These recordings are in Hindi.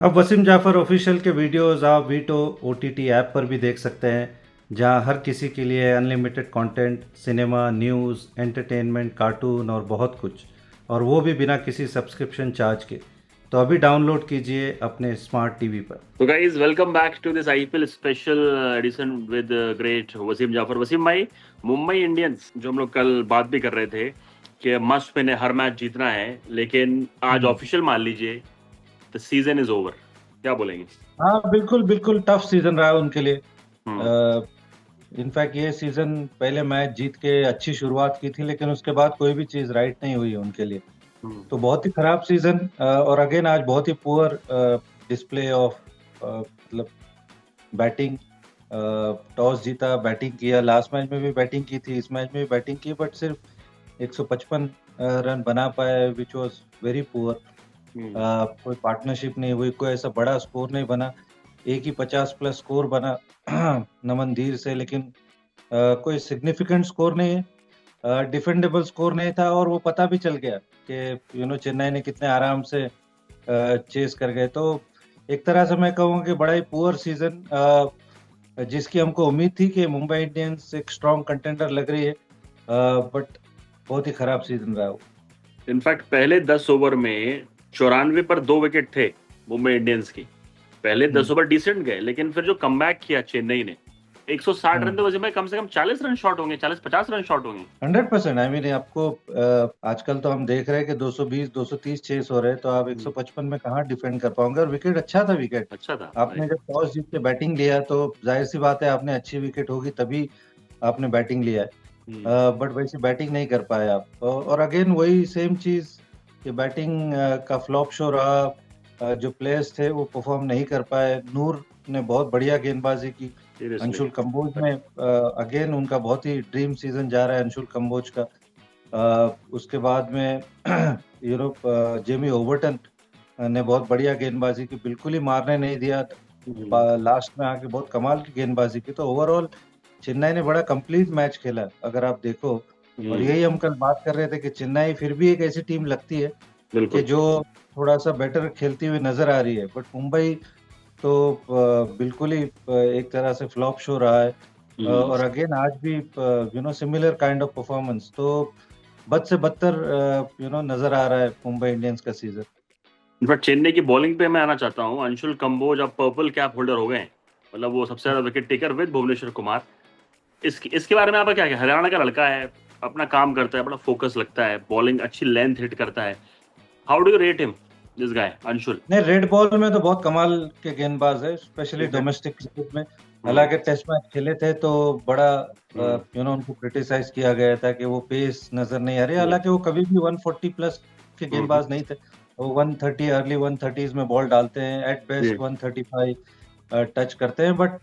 अब वसीम जाफ़र ऑफिशियल के वीडियोज़ आप वीटो ओटीटी ऐप पर भी देख सकते हैं, जहां हर किसी के लिए unlimited content, cinema, news, entertainment, cartoon और बहुत कुछ, और वो भी बिना किसी सब्सक्रिप्शन चार्ज के। तो अभी डाउनलोड कीजिए अपने स्मार्ट टीवी पर। तो guys welcome back to this IPL special edition with great Wasim Jaffer. Wasim भाई, मुंबई इंडियंस जो हम लोग कल बात भी कर रहे थे कि मस्ट विन है, हर मैच जीतना है, लेकिन आज हम्म। ऑफिशियल मान लीजिए द सीजन इज ओवर। क्या बोलेंगे? हाँ, बिल्कुल बिल्कुल टफ सीजन रहा उनके लिए। हम्म। इनफैक्ट ये सीजन पहले मैच जीत के अच्छी शुरुआत की थी, लेकिन उसके बाद कोई भी चीज़ राइट नहीं हुई उनके लिए। हम्म। तो बहुत ही खराब सीजन, और अगेन आज बहुत ही पुअर डिस्प्ले ऑफ मतलब बैटिंग। टॉस जीता, बैटिंग किया, लास्ट मैच में भी बैटिंग की थी, इस मैच में भी बैटिंग की, बट सिर्फ 155 रन बना पाए, विच वाज वेरी पुअर। हम्म। कोई पार्टनरशिप नहीं हुई, कोई ऐसा बड़ा स्कोर नहीं बना। एक ही 50 प्लस स्कोर बना नमन धीर से, लेकिन कोई सिग्निफिकेंट स्कोर नहीं है, डिफेंडेबल स्कोर नहीं था, और वो पता भी चल गया कि चेन्नई ने कितने आराम से चेस कर गए। तो एक तरह से मैं कहूँगा कि बड़ा ही पुअर सीजन, जिसकी हमको उम्मीद थी कि मुंबई इंडियंस एक स्ट्रॉन्ग कंटेंडर लग रही है, बट बहुत ही खराब सीजन रहा वो। इनफैक्ट पहले 10 ओवर में 94 पर 2 विकेट थे मुंबई इंडियंस की। पहले 10 ओवर डिसेंट गए, लेकिन फिर जो कमबैक किया चेन्नई ने, 160 रन, तो वजह में कम से कम 40 रन शॉट होंगे, 40-50 रन शॉट होंगे। 100%। आई मीन आपको आजकल तो हम देख रहे हैं कि 220 230 चेस हो रहे हैं, तो आप 155 में कहाँ डिफेंड कर पाओगे। और विकेट अच्छा था, विकेट अच्छा था भाई। आपने जब टॉस जीत के बैटिंग लिया तो जाहिर सी बात है आपने अच्छी विकेट होगी तभी आपने बैटिंग लिया हम्म। है, बट वैसे बैटिंग नहीं कर पाए आप। और अगेन वही सेम चीज कि बैटिंग का फ्लॉप शो रहा। जो प्लेयर्स थे वो परफॉर्म नहीं कर पाए। नूर ने बहुत बढ़िया गेंदबाजी की। सीरियसली। अंशुल कंबोज में अगेन उनका बहुत ही ड्रीम सीजन जा रहा है अंशुल कंबोज का। उसके बाद में जेमी ओवर्टन ने बहुत बढ़िया गेंदबाजी की, बिल्कुल ही मारने नहीं दिया। लास्ट में आके बहुत कमाल की गेंदबाजी की। तो ओवरऑल चेन्नई ने बड़ा कंप्लीट मैच खेला अगर आप देखो। और हम्म। यही हम कल बात कर रहे थे कि चेन्नई फिर भी एक ऐसी टीम लगती है कि बिल्कुल। जो थोड़ा सा बेटर खेलती हुई नजर आ रही है, बट मुंबई तो बिल्कुल ही एक तरह से फ्लॉप शो रहा है। हम्म। और अगेन आज भी सिमिलर काइंड ऑफ परफॉर्मेंस। तो बद से बदतर नजर आ रहा है मुंबई इंडियंस का सीजन। इनफैक्ट चेन्नई की बॉलिंग पे मैं आना चाहता हूँ। अंशुल कंबोज अब पर्पल कैप होल्डर हो गए हैं, मतलब वो सबसे ज्यादा wicket taker with Bhuvneshwar Kumar. इसके बारे में आपका क्या है? हरियाणा का लड़का है, अपना काम करता है, बड़ा फोकस लगता है, बॉलिंग अच्छी लेंथ हिट करता है। How do you rate him, this guy Anshul? नहीं, रेड बॉल में तो बहुत कमाल के गेंदबाज है, स्पेशली ठीक है। डोमेस्टिक क्रिकेट में। हम्म। हालांकि टेस्ट मैच खेले थे तो बड़ा हम्म। उनको क्रिटिसाइज किया गया था कि वो पेस नजर नहीं आ रही। हम्म। हालांकि वो कभी भी 140 प्लस के हम्म। गेंदबाज नहीं थे। वो 130, अर्ली 130s में बॉल डालते हैं, एट जी। बेस्ट 135 टच करते हैं, बट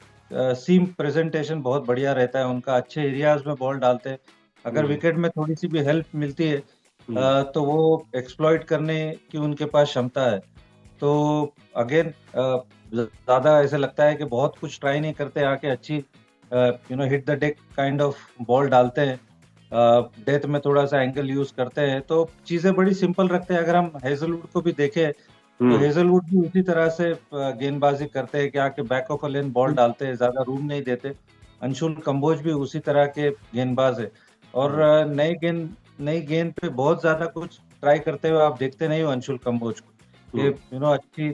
सीम प्रेजेंटेशन बहुत बढ़िया रहता है उनका, अच्छे एरियाज में बॉल डालते हैं। अगर हम्म। विकेट में थोड़ी सी भी हेल्प मिलती है हम्म। तो वो एक्सप्लॉइट करने की उनके पास क्षमता है। तो अगेन ज्यादा ऐसे लगता है कि बहुत कुछ ट्राई नहीं करते, आके अच्छी hit the deck kind of ball डालते हैं। डेथ में थोड़ा सा एंगल यूज करते हैं, तो चीजें बड़ी सिंपल रखते हैं। अगर हम हेजलवुड को भी देखें तो हम्म। हेजलवुड भी उसी तरह से गेंदबाजी करते हैं कि आके back of a lane ball डालते हैं, ज्यादा रूम नहीं देते। अंशुल कंबोज भी उसी तरह के गेंदबाज है। और नई गेंद पे बहुत ज्यादा कुछ ट्राई करते हुए आप देखते नहीं हो अंशुल कंबोज को कि हम्म। अच्छी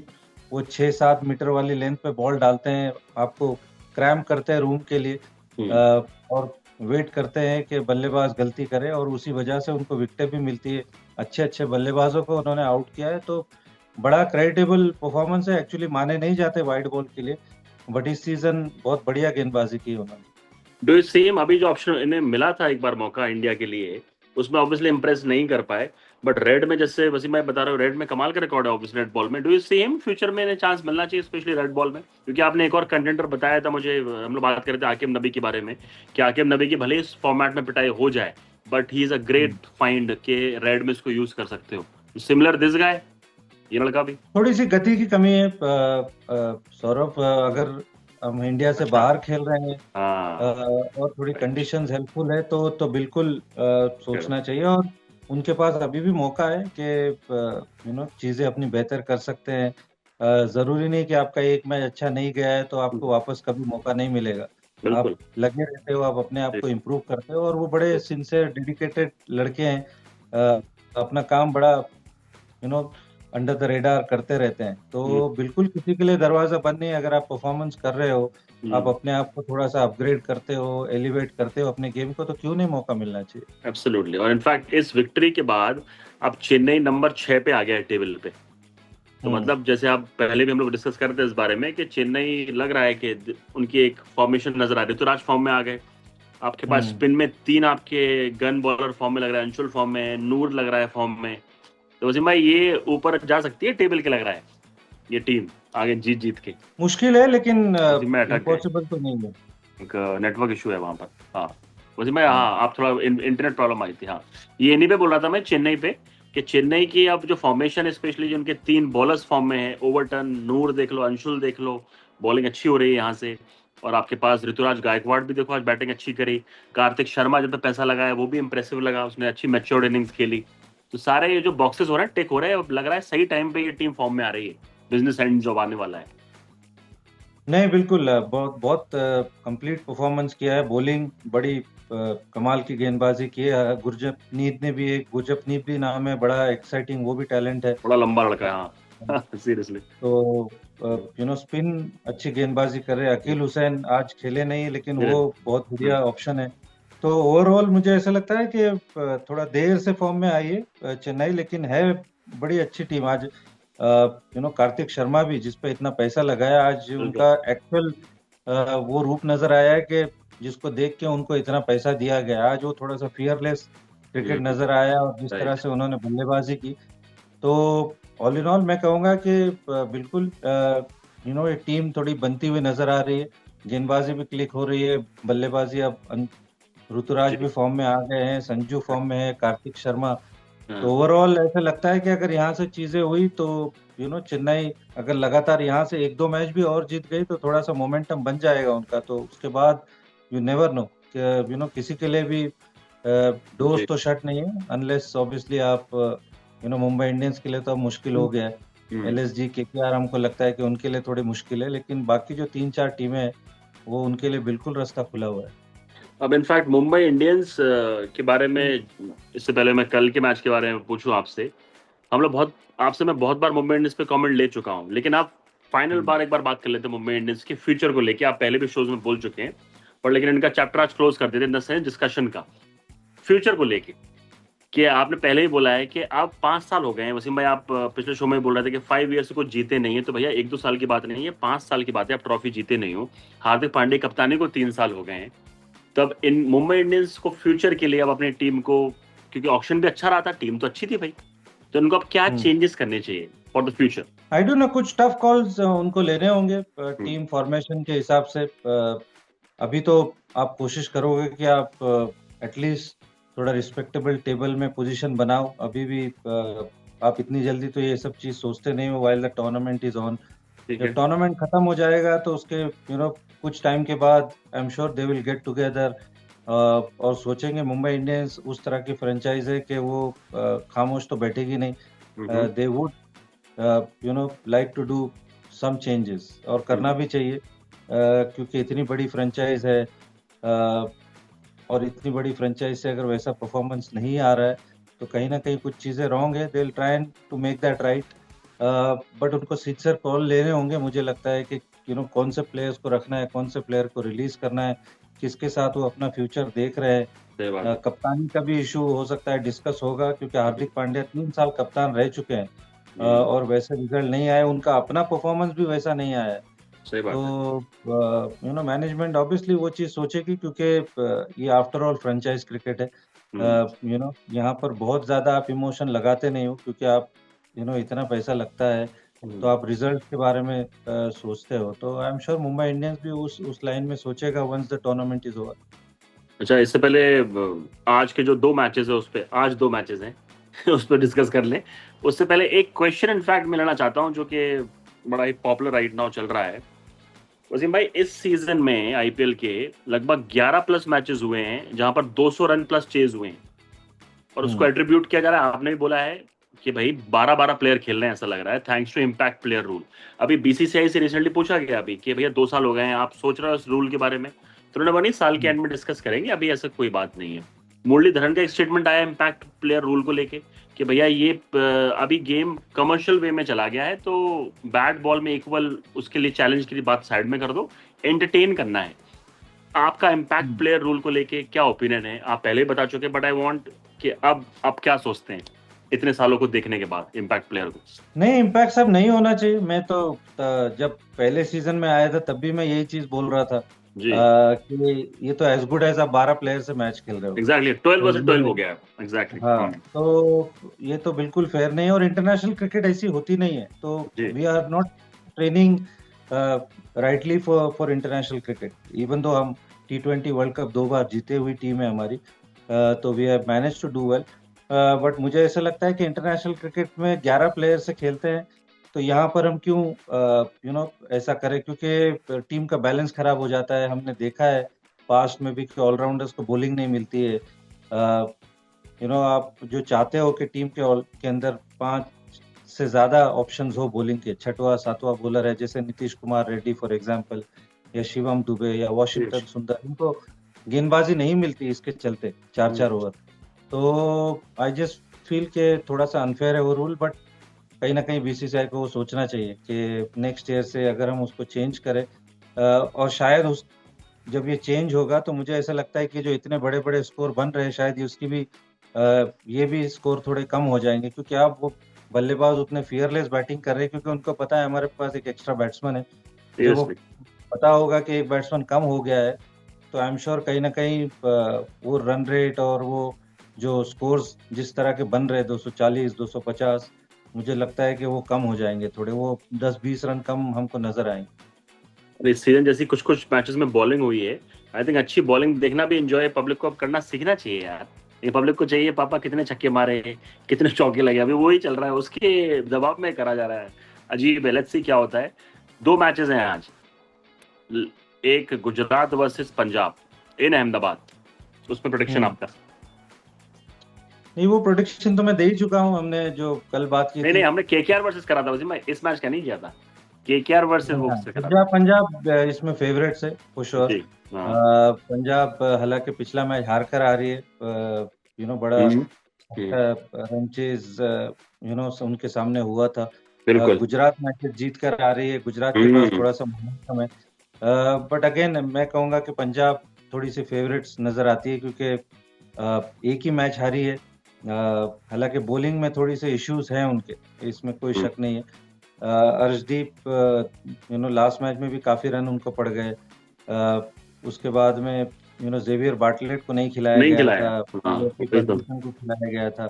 वो 6-7 मीटर वाली लेंथ पे बॉल डालते हैं, आपको क्रैम्प करते हैं रूम के लिए। हम्म। और वेट करते हैं कि बल्लेबाज गलती करे, और उसी वजह से उनको विकेटें भी मिलती है। अच्छे अच्छे बल्लेबाजों को उन्होंने आउट किया है, तो बड़ा क्रेडिटेबल परफॉर्मेंस है। एक्चुअली माने नहीं जाते वाइड बॉल के लिए, बट इस सीजन बहुत बढ़िया गेंदबाजी की उन्होंने। डू यू सेम अभी जो ऑप्शन इन्हें मिला था एक बार मौका इंडिया के लिए, उसमें ऑब्वियसली इंप्रेस नहीं कर पाए, बट रेड में जैसे वसीम भाई बता रहे हो, रेड में कमाल का रिकॉर्ड है ऑब्वियसली रेड बॉल में। डू यू सेम फ्यूचर में इन्हें चांस मिलना चाहिए, स्पेशली रेड बॉल में? क्योंकि आपने एक और कंटेंटर बताया था मुझे, हम लोग बात कर रहे थे आकिब नबी के बारे में, कि आकिब नबी की भले इस फॉर्मेट में पिटाई हो जाए, but he is a great find के रेड में इसको यूज कर सकते हो। सिमिलर दिस गाय, ये लड़का भी। थोड़ी सी गति की कमी है सौरभ। अगर हम इंडिया से अच्छा। बाहर खेल रहे हैं हाँ। और थोड़ी राइट। कंडीशंस हेल्पफुल है तो बिल्कुल करेक्ट। सोचना चाहिए। और उनके पास अभी भी मौका है कि चीजें अपनी बेहतर कर सकते हैं। जरूरी नहीं कि आपका एक मैच अच्छा नहीं गया है तो आपको वापस कभी मौका नहीं मिलेगा। आप बिल्कुल लगे रहते हो, आप अपने आप जी, को इम्प्रूव करते हो, और वो बड़े जी, सिंसियर डेडिकेटेड लड़के हैं। अपना काम बड़ा अंडर द रेडार करते रहते हैं। हम्म, तो बिल्कुल किसी के लिए दरवाजा बंद नहीं है। अगर आप परफॉर्मेंस कर रहे हो, आप अपने आप को थोड़ा सा अपग्रेड करते हो, एलिवेट करते हो अपने गेम को, तो क्यों नहीं मौका मिलना चाहिए। एब्सोल्युटली। और इनफैक्ट इस विक्ट्री के बाद अब चेन्नई नंबर 6 पे आ गया है टेबल पे। तो हम्म मतलब जैसे आप पहले भी हम लोग डिस्कस कर रहे थे इस बारे में कि चेन्नई लग रहा है कि उनकी एक फॉर्मेशन नजर आ रही है। तो राज फॉर्म में आ गए, आपके पास हम्म स्पिन में 3 आपके गन बॉलर फॉर्म में लग रहा है, अंशुल फॉर्म में, नूर लग रहा है फॉर्म में। तो वसीम भाई ये ऊपर जा सकती है टेबल के, लग रहा है ये टीम आगे जीत जीत के। मुश्किल है, लेकिन वसीम भाई अटक गए, इम्पॉसिबल तो नहीं है। एक नेटवर्क इशू है वहां पर। हाँ वसीम भाई, हाँ आप थोड़ा इंटरनेट प्रॉब्लम आई थी। हाँ ये नहीं पे बोल रहा था मैं, चेन्नई पे, कि चेन्नई की अब जो फॉर्मेशन है, स्पेशली जो उनके 3 बॉलर्स फॉर्म में है, ओवरटन, नूर देख लो, अंशुल देख लो, बॉलिंग अच्छी हो रही है यहाँ से। और आपके पास ऋतुराज गायकवाड़ भी देखो आज बैटिंग अच्छी करी। कार्तिक शर्मा जब पे पैसा लगाया वो भी इंप्रेसिव लगा, उसने अच्छी मैच्योर्ड इनिंग्स खेली। तो सारे ये जो बॉक्सेस हो रहे हैं टिक हो रहे हैं, अब लग रहा है सही टाइम पे ये टीम फॉर्म में आ रही है। बिजनेस एंड जॉब आने वाला है। नहीं, बिल्कुल बहुत बहुत कंप्लीट परफॉर्मेंस किया है। बॉलिंग बड़ी कमाल की गेंदबाजी की है। गुरजपनीत भी नाम है, बड़ा एक्साइटिंग, वो भी टैलेंट है। बड़ा लंबा लड़का है हाँ सीरियसली। तो स्पिन अच्छी गेंदबाजी कर रहे हैं। अकील हुसैन आज खेले नहीं, लेकिन वो बहुत बढ़िया ऑप्शन है। तो ओवरऑल मुझे ऐसा लगता है कि थोड़ा देर से फॉर्म में आई है चेन्नई, लेकिन है बड़ी अच्छी टीम आज। कार्तिक शर्मा भी, जिस पे इतना पैसा लगाया, आज उनका एक्चुअल वो रूप नजर आया है कि जिसको देख के उनको इतना पैसा दिया गया। आज वो थोड़ा सा फियरलेस क्रिकेट नजर आया, और जिस तरह से उन्होंने बल्लेबाजी की, तो ऑल इन ऑल मैं कहूंगा कि बिल्कुल ये टीम थोड़ी बनती हुई नजर आ रही है। गेंदबाजी भी क्लिक हो रही है, बल्लेबाजी अब ऋतुराज भी फॉर्म में आ गए हैं, संजू फॉर्म में है, कार्तिक शर्मा। तो ओवरऑल ऐसा लगता है कि अगर यहाँ से चीजें हुई तो चेन्नई अगर लगातार यहाँ से 1-2 मैच भी और जीत गई तो थोड़ा सा मोमेंटम बन जाएगा उनका। तो उसके बाद यू नेवर नो, किसी के लिए भी डोज तो शट नहीं है, अनलेस ऑब्वियसली आप मुंबई इंडियंस के लिए तो अब मुश्किल हो गया है। एलएसजी, केकेआर हमको लगता है कि उनके लिए थोड़ी मुश्किल है, लेकिन बाकी जो 3-4 टीमें हैं वो उनके लिए बिल्कुल रास्ता खुला हुआ है। अब इनफैक्ट मुंबई इंडियंस के बारे में, इससे पहले मैं कल के मैच के बारे में पूछूं आपसे, आपसे मैं बहुत बार मुंबई इंडियंस पे कमेंट ले चुका हूं, लेकिन आप फाइनल बार एक बार बात कर लेते हैं मुंबई इंडियंस के फ्यूचर को लेके। आप पहले भी शोज में बोल चुके हैं, पर लेकिन इनका चैप्टर आज क्लोज कर देते हैं डिस्कशन का, फ्यूचर को लेके। कि आपने पहले ही बोला है कि आप 5 साल हो गए हैं वसीम भाई, आप पिछले शो में बोल रहे थे कि 5 ईयर्स से कुछ जीते नहीं है। तो भैया 1-2 साल की बात नहीं है, 5 साल की बात है, आप ट्रॉफी जीते नहीं हो। हार्दिक पांड्या कप्तानी को 3 साल हो गए हैं। तब इन मुंबई इंडियंस को फ्यूचर के लिए अब अपनी टीम को, क्योंकि ऑक्शन भी अच्छा रहा था, टीम तो अच्छी थी भाई, तो इनको अब क्या चेंजेस करने चाहिए for the future? I don't know, कुछ टफ कॉल्स उनको लेने होंगे टीम फॉर्मेशन के हिसाब से। अभी तो आप कोशिश करोगे कि आप एटलीस्ट थोड़ा रिस्पेक्टेबल टेबल में पोजीशन बनाओ। अभी भी आप इतनी जल्दी तो ये सब चीज सोचते नहीं हो while the tournament is on. जब टूर्नामेंट खत्म हो जाएगा तो उसके कुछ टाइम के बाद आई am sure they will get together और सोचेंगे। मुंबई इंडियंस उस तरह की फ्रेंचाइज है कि वो खामोश तो बैठेगी नहीं। They would like to do some changes, और करना भी चाहिए क्योंकि इतनी बड़ी फ्रेंचाइज है, और इतनी बड़ी फ्रेंचाइज से अगर वैसा परफॉर्मेंस नहीं आ रहा है तो कहीं ना कहीं कुछ चीज़ें रॉन्ग है। They will try to make that right, but उनको सिंसियर कॉल लेने होंगे। मुझे लगता है कि कौन से प्लेयर्स को रखना है, कौन से प्लेयर को रिलीज करना है, किसके साथ वो अपना फ्यूचर देख रहे हैं। कप्तानी का भी इशू हो सकता है, डिस्कस होगा, क्योंकि हार्दिक पांड्या 3 साल कप्तान रह चुके हैं और वैसे रिजल्ट नहीं आए, उनका अपना परफॉर्मेंस भी वैसा नहीं आया है। तो मैनेजमेंट ऑब्वियसली वो चीज सोचेगी, क्योंकि ये आफ्टर ऑल फ्रेंचाइज क्रिकेट है। यहाँ पर बहुत ज्यादा आप इमोशन लगाते नहीं हो, क्योंकि आप इतना पैसा लगता है तो आप रिजल्ट के बारे में सोचते हो। तो I am sure Mumbai Indians भी उस लाइन में सोचेगा once the tournament is over. अच्छा, इससे पहले आज के जो 2 मैचेस है, उस पे आज 2 मैचेस हैं उस पर डिस्कस कर लें। उससे पहले एक क्वेश्चन इनफैक्ट मैं लेना चाहता हूं, जो कि बड़ा ही पॉपुलर राइट नाउ चल रहा है। वसीम भाई, इस सीजन में आईपीएल के लगभग 11+ मैचेस हुए हैं जहां पर 200 रन प्लस चेज हुए हैं, और उसको एट्रीब्यूट किया जा रहा है, आपने भी बोला है कि भाई 12-12 प्लेयर खेल रहे हैं ऐसा लग रहा है, thanks to impact player rule. अभी बीसीसीआई से रिसेंटली पूछा गया अभी कि भैया 2 साल हो गए हैं, आप सोच रहे हो इस रूल के बारे में? तो उन्होंने बोला नहीं, साल के एंड में डिस्कस करेंगे, अभी ऐसा कोई बात नहीं है। मुरलीधरन का एक स्टेटमेंट आया इम्पैक्ट प्लेयर रूल को लेके कि भैया ये अभी गेम कमर्शियल वे में चला गया है, तो बैट बॉल में इक्वल उसके लिए चैलेंज की बात साइड में कर दो, एंटरटेन करना है। आपका इम्पैक्ट प्लेयर रूल को लेके क्या ओपिनियन है? आप पहले ही बता चुके, बट आई वांट कि अब आप क्या सोचते हैं इतने सालों को देखने के बाद इम्पैक्ट प्लेयर को? नहीं, इम्पैक्ट सब नहीं होना चाहिए। मैं तो जब पहले सीजन में आया था तब भी मैं यही चीज बोल रहा था जी कि ये तो एज गुड एज आप 12 प्लेयर से मैच खेल रहे हो। एग्जैक्टली 12 वर्सेस 12 हो तो गया है एग्जैक्टली। हाँ, तो ये तो बिल्कुल फेयर नहीं है और इंटरनेशनल क्रिकेट ऐसी होती नहीं है। तो जी we are not training rightly for international cricket. Even though हम T20 वर्ल्ड कप 2 बार जीते हुई टीम है हमारी, तो we have manage to do well. But मुझे ऐसा लगता है कि इंटरनेशनल क्रिकेट में 11 प्लेयर से खेलते हैं, तो यहाँ पर हम क्यों ऐसा करें, क्योंकि टीम का बैलेंस खराब हो जाता है। हमने देखा है पास्ट में भी कि ऑलराउंडर्स को बॉलिंग नहीं मिलती है। आप जो चाहते हो कि टीम के अंदर 5 से ज्यादा ऑप्शंस हो बॉलिंग के, छठवां सातवां बॉलर है, जैसे नीतीश कुमार रेड्डी फॉर एग्जांपल, या शिवम दुबे या वॉशिंगटन सुंदर, इनको गेंदबाजी नहीं मिलती इसके चलते 4-4 ओवर। तो आई जस्ट फील के थोड़ा सा अनफेयर है वो रूल, बट कहीं ना कहीं बीसीसीआई को वो सोचना चाहिए कि नेक्स्ट ईयर से अगर हम उसको चेंज करें, और शायद जब ये चेंज होगा तो मुझे ऐसा लगता है कि जो इतने बड़े बड़े स्कोर बन रहे हैं, शायद ये भी स्कोर थोड़े कम हो जाएंगे, क्योंकि अब वो बल्लेबाज उतने फियरलेस बैटिंग कर रहे हैं, क्योंकि उनको पता है हमारे पास एक एक्स्ट्रा बैट्समैन है। जब वो पता होगा कि एक बैट्समैन कम हो गया है, तो आई एम श्योर कहीं ना कहीं वो रन रेट और वो जो स्कोर्स जिस तरह के बन रहे 240 250, मुझे लगता है कि वो कम हो जाएंगे थोड़े, वो 10-20 रन कम हमको नजर आएंगे। इस सीजन जैसी कुछ कुछ मैचेस में बॉलिंग हुई है, आई थिंक अच्छी बॉलिंग देखना भी एंजॉय पब्लिक को अब करना सीखना चाहिए यार। ये पब्लिक को चाहिए पापा कितने छक्के मारे, कितने चौके लगे, अभी वही चल रहा है, उसके दबाव में करा जा रहा है। अजीब है, लेट्स सी क्या होता है। 2 मैचेस हैं आज, एक गुजरात वर्सेस पंजाब इन अहमदाबाद, उसमें प्रेडिक्शन आपका? नहीं, वो प्रेडिक्शन तो मैं दे ही चुका हूँ, हमने जो कल बात की नहीं, हमने केकेआर वर्सेस करा था, वैसे मैं इस मैच का नहीं किया था, केकेआर वर्सेस वो करा। पंजाब इसमें फेवरेट्स है फॉर श्योर। पंजाब हालांकि पिछला मैच हार कर आ रही है, बड़ा रन चेज उनके सामने हुआ था। गुजरात मैच जीत कर आ रही है, गुजरात के पास थोड़ा सा मोमेंटम है, बट अगेन मैं कहूंगा कि पंजाब थोड़ी सी फेवरेट्स नजर आती है, क्योंकि एक ही मैच हारी है। हालांकि बॉलिंग में थोड़ी सी इश्यूज हैं उनके, इसमें कोई शक नहीं है। अर्शदीप लास्ट मैच में भी काफी रन उनको पड़ गए। उसके बाद में जेवियर बार्टलेट को नहीं खिलाया गया था, को खिलाया गया था।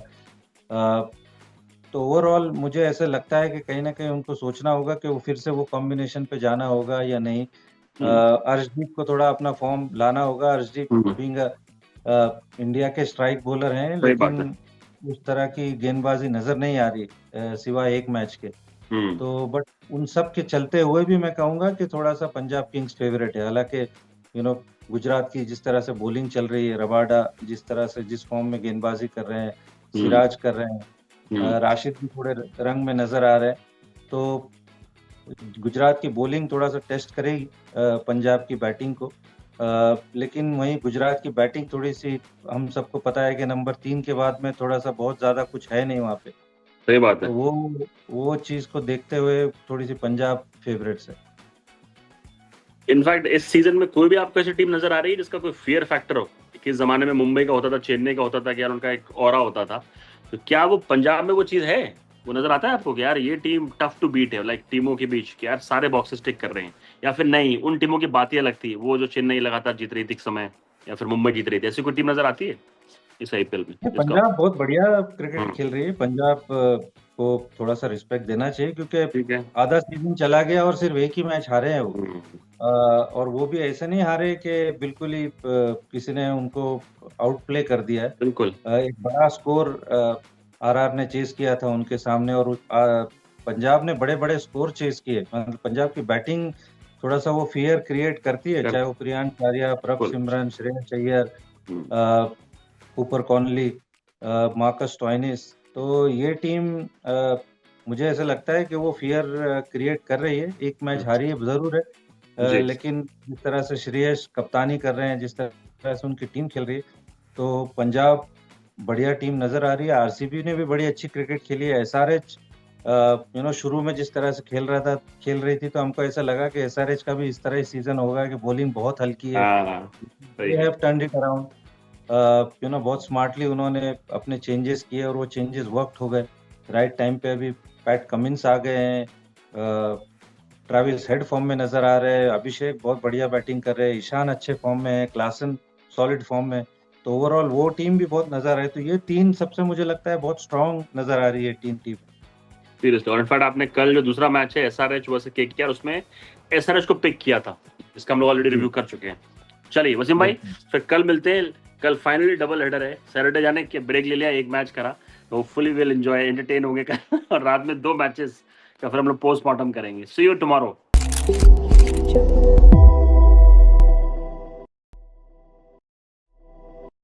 तो ओवरऑल मुझे ऐसा लगता है कि कहीं ना कहीं उनको सोचना होगा कि वो फिर से वो कॉम्बिनेशन पे जाना होगा या नहीं। अर्शदीप को थोड़ा अपना फॉर्म लाना होगा। अर्शदीप बीइंग इंडिया के स्ट्राइक बॉलर हैं, लेकिन उस तरह की गेंदबाजी नजर नहीं आ रही सिवाय एक मैच के। तो बट उन सब के चलते हुए भी मैं कहूंगा कि थोड़ा सा पंजाब किंग्स फेवरेट है। हालांकि गुजरात की जिस तरह से बॉलिंग चल रही है, रबाडा जिस तरह से जिस फॉर्म में गेंदबाजी कर रहे हैं, सिराज कर रहे हैं, राशिद भी थोड़े रंग में नजर आ रहे हैं, तो गुजरात की बॉलिंग थोड़ा सा टेस्ट करेगी पंजाब की बैटिंग को। लेकिन वहीं गुजरात की बैटिंग थोड़ी सी, हम सबको पता है कि नंबर 3 के बाद में थोड़ा सा बहुत ज्यादा कुछ है नहीं वहाँ पे। सही बात है। तो वो चीज को देखते हुए थोड़ी सी पंजाब फेवरेट्स है। इनफैक्ट इस सीजन में कोई भी आपको ऐसी टीम नजर आ रही है जिसका कोई फियर फैक्टर हो? किस जमाने में मुंबई का होता था, चेन्नई का होता था कि यार उनका एक ऑरा होता था, तो क्या वो पंजाब में वो चीज है? वो नजर आता है आपको कि यार ये टीम टफ टू बीट है, लाइक टीमों के बीच कि यार सारे बॉक्सेस टिक कर रहे हैं? या फिर नहीं, उन टीमों की बात ही अलग थी, वो जो चेन्नई लगातार जीत रही थी समय, या फिर मुंबई जीत रही थी, ऐसी कोई टीम नजर आती है इस आईपीएल में? पंजाब बहुत बढ़िया क्रिकेट खेल रही है। पंजाब को थोड़ा सा रिस्पेक्ट देना चाहिए, क्योंकि आधा सीजन चला गया और सिर्फ एक ही मैच हारे हैं वो। और वो भी ऐसे नहीं हारे कि बिल्कुल ही किसी ने उनको आउट प्ले कर दिया है। बिल्कुल एक बड़ा स्कोर आरआर ने चेस किया था उनके सामने, और पंजाब ने बड़े बड़े स्कोर चेस किए। मतलब पंजाब की बैटिंग थोड़ा सा वो फियर क्रिएट करती है, चाहे वो Priyansh Arya, Prabh Simran, Shreyas Iyer, Cooper Connolly, Marcus Stoinis, तो ये टीम मुझे ऐसा लगता है कि वो फियर क्रिएट कर रही है। एक मैच हारी है ज़रूर है, जी लेकिन जिस तरह से श्रेयस कप्तानी कर रहे हैं, जिस तरह से उनकी टीम खेल रही है, तो पंजाब बढ़िया टीम नज़र आ रही है। आरसीबी ने भी बड़ी अच्छी क्रिकेट खेली है। एसआरएच शुरू में जिस तरह से खेल रही थी, तो हमको ऐसा लगा कि एसआरएच का भी इस तरह ही सीज़न होगा कि बॉलिंग बहुत हल्की है। हाँ सही दे है। Have turned it around. बहुत स्मार्टली उन्होंने अपने चेंजेस किए और वो चेंजेस वर्कड हो गए। राइट टाइम पे अभी पैट कमिंस आ गए हैं, ट्रेविस हेड फॉर्म में नज़र आ रहे हैं, अभिषेक बहुत बढ़िया बैटिंग कर रहे हैं, ईशान अच्छे फॉर्म में है, क्लासन सॉलिड फॉर्म में है। तो ओवरऑल वो टीम भी बहुत नज़र आ रही है। तो ये 3 सबसे मुझे लगता है बहुत स्ट्रॉन्ग नज़र आ रही है टीम। सीरियसली, और इनफैक्ट आपने कल जो दूसरा मैच है एसआरएच वर्सेस केकेआर, उसमें एसआरएच को पिक किया था, इसका हम लोग ऑलरेडी जी। रिव्यू कर चुके हैं। चलिए वसीम भाई, फिर कल मिलते हैं। कल फाइनली डबल हेडर है, सैटरडे जाने के ब्रेक ले लिया, एक मैच करा, तो होपफुली विल एंजॉय, एंटरटेन होंगे कल और रात में 2 मैचेस का फिर हम लोग पोस्टमार्टम करेंगे। सी यू टुमारो।